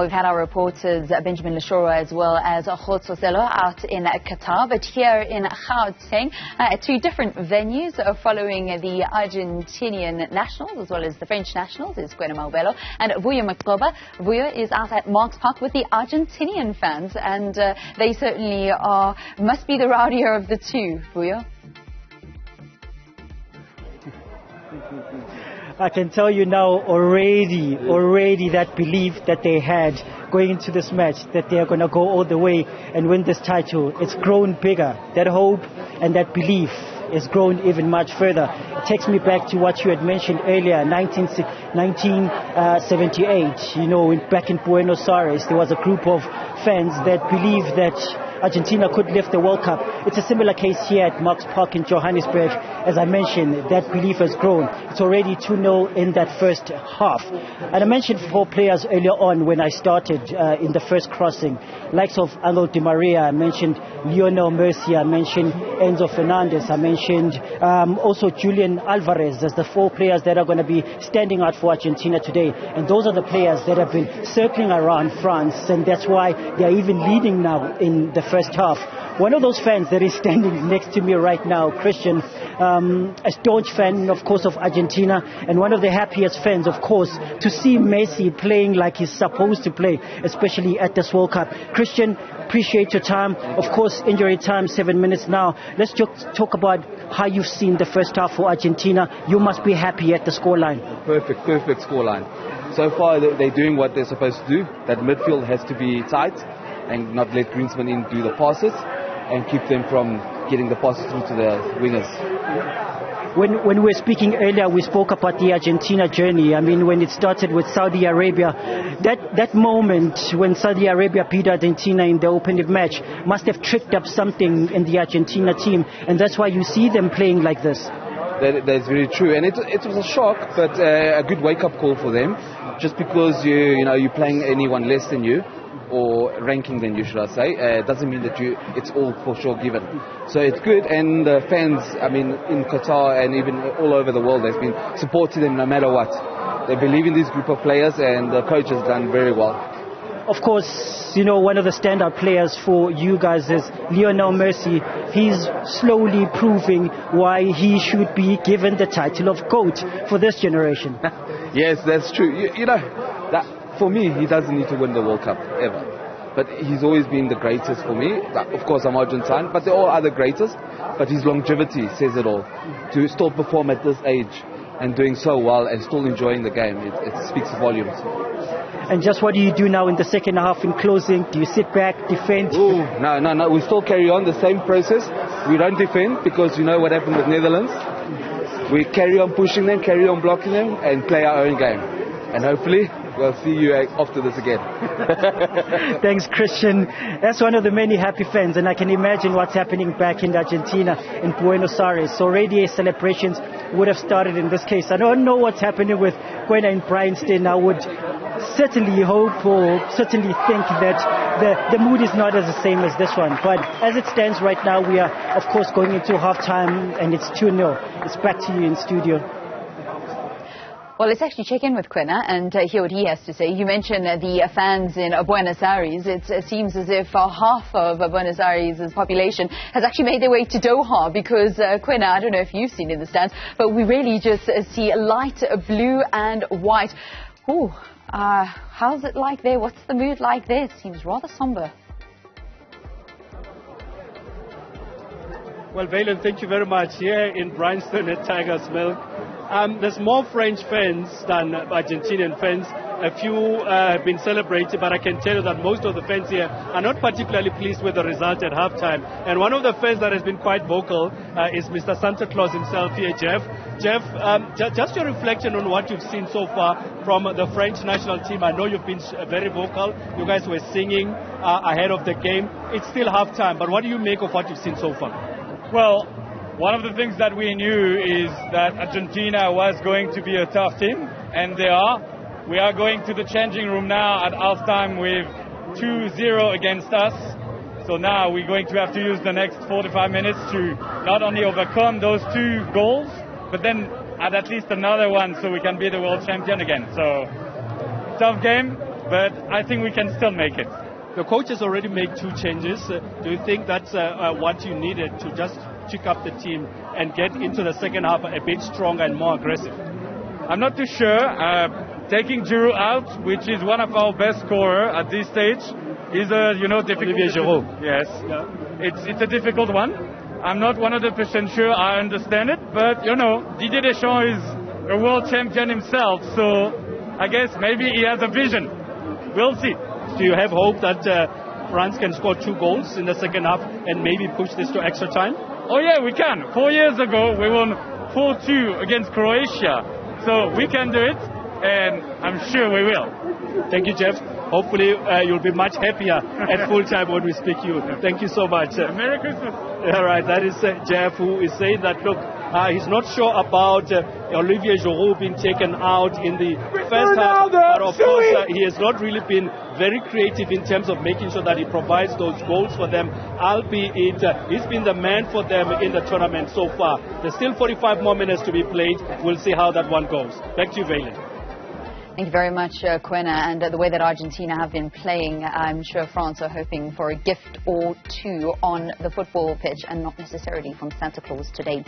We've had our reporters Benjamin Lashoro as well as Khotsoselo out in Qatar, but here in Gauteng, two different venues following the Argentinian nationals as well as the French nationals is Kwena Moabelo and Macoba. Vuyo is out at Marks Park with the Argentinian fans, and they certainly must be the rowdier of the two. Vuyo? I can tell you now already that belief that they had going into this match, that they are going to go all the way and win this title, it's grown bigger. That hope and that belief is grown even much further. It takes me back to what you had mentioned earlier, 1978. You know, back in Buenos Aires, there was a group of fans that believed that Argentina could lift the World Cup. It's a similar case here at Marks Park in Johannesburg. As I mentioned, that belief has grown. It's already 2-0 in that first half. And I mentioned 4 players earlier on when I started in the first crossing. Likes of Angel Di Maria, I mentioned Lionel Messi, I mentioned Enzo Fernandez, I mentioned also Julian Alvarez as the 4 players that are going to be standing out for Argentina today. And those are the players that have been circling around France, and that's why they are even leading now in the first half. One of those fans that is standing next to me right now, Christian, a staunch fan, of course, of Argentina, and one of the happiest fans, of course, to see Messi playing like he's supposed to play, especially at this World Cup. Christian, appreciate your time. Of course, injury time, 7 minutes now. Let's just talk about how you've seen the first half for Argentina. You must be happy at the scoreline. Perfect scoreline. So far, they're doing what they're supposed to do. That midfield has to be tight and not let Bryanston in do the passes and keep them from getting the passes through to the wingers. When we were speaking earlier, we spoke about the Argentina journey. I mean, when it started with Saudi Arabia, that moment when Saudi Arabia beat Argentina in the opening match must have tricked up something in the Argentina team, and that's why you see them playing like this. That's very true, and it was a shock, but a good wake-up call for them. Just because you're playing anyone less than you, or ranking than you, should I say, doesn't mean that it's all for sure given. So it's good, and the fans, I mean, in Qatar and even all over the world, they've been supporting them no matter what. They believe in this group of players, and the coach has done very well. Of course, one of the standout players for you guys is Lionel Messi. He's slowly proving why he should be given the title of GOAT for this generation. Yes, that's true. That for me, he doesn't need to win the World Cup, ever. But he's always been the greatest for me. Of course, I'm Argentine, but they're all other greatest. But his longevity says it all. To still perform at this age and doing so well and still enjoying the game, it speaks volumes. And just what do you do now in the second half in closing? Do you sit back, defend? Ooh, no. We still carry on the same process. We don't defend because you know what happened with Netherlands. We carry on pushing them, carry on blocking them, and play our own game. And hopefully, we'll see you after this again. Thanks, Christian. That's one of the many happy fans, and I can imagine what's happening back in Argentina, in Buenos Aires. Already celebrations would have started in this case. I don't know what's happening with Kwena in Bryanston. I would certainly hope or certainly think that the mood is not as the same as this one. But as it stands right now, we are, of course, going into half-time, and it's 2-0. It's back to you in studio. Well, let's actually check in with Kwena and hear what he has to say. You mentioned the fans in Buenos Aires. It seems as if half of Buenos Aires' population has actually made their way to Doha because, Kwena, I don't know if you've seen in the stands, but we really just see light blue and white. Ooh, how's it like there? What's the mood like there? It seems rather somber. Well, Valen, thank you very much. Here in Bryanston at Tiger's Milk, there's more French fans than Argentinian fans. A few have been celebrating, but I can tell you that most of the fans here are not particularly pleased with the result at halftime. And one of the fans that has been quite vocal is Mr. Santa Claus himself here, Jeff. Jeff, just your reflection on what you've seen so far from the French national team. I know you've been very vocal. You guys were singing ahead of the game. It's still halftime, but what do you make of what you've seen so far? Well, one of the things that we knew is that Argentina was going to be a tough team, and they are. We are going to the changing room now at halftime with 2-0 against us. So now we're going to have to use the next 45 minutes to not only overcome those 2 goals, but then add at least another one so we can be the world champion again. So, tough game. but I think we can still make it. The coach has already made 2 changes. Do you think that's what you needed to just pick up the team and get into the second half a bit stronger and more aggressive? I'm not too sure. Taking Giroud out, which is one of our best scorers at this stage, is a difficult. Olivier Giroud. Yes, yeah. It's a difficult one. I'm not 100% sure I understand it, but Didier Deschamps is a world champion himself, so I guess maybe he has a vision. We'll see. Do you have hope that France can score 2 goals in the second half and maybe push this to extra time? Oh yeah, we can. 4 years ago, we won 4-2 against Croatia. So we can do it, and I'm sure we will. Thank you, Jeff. Hopefully you'll be much happier at full time when we speak to you. Thank you so much. Merry Christmas. All right, that is Jeff, who is saying that, look, he's not sure about Olivier Giroud being taken out in the first half, but of course he has not really been very creative in terms of making sure that he provides those goals for them, albeit he's been the man for them in the tournament so far. There's still 45 more minutes to be played. We'll see how that one goes. Back to you, Valen. Thank you very much, Kwena. And the way that Argentina have been playing, I'm sure France are hoping for a gift or 2 on the football pitch and not necessarily from Santa Claus today.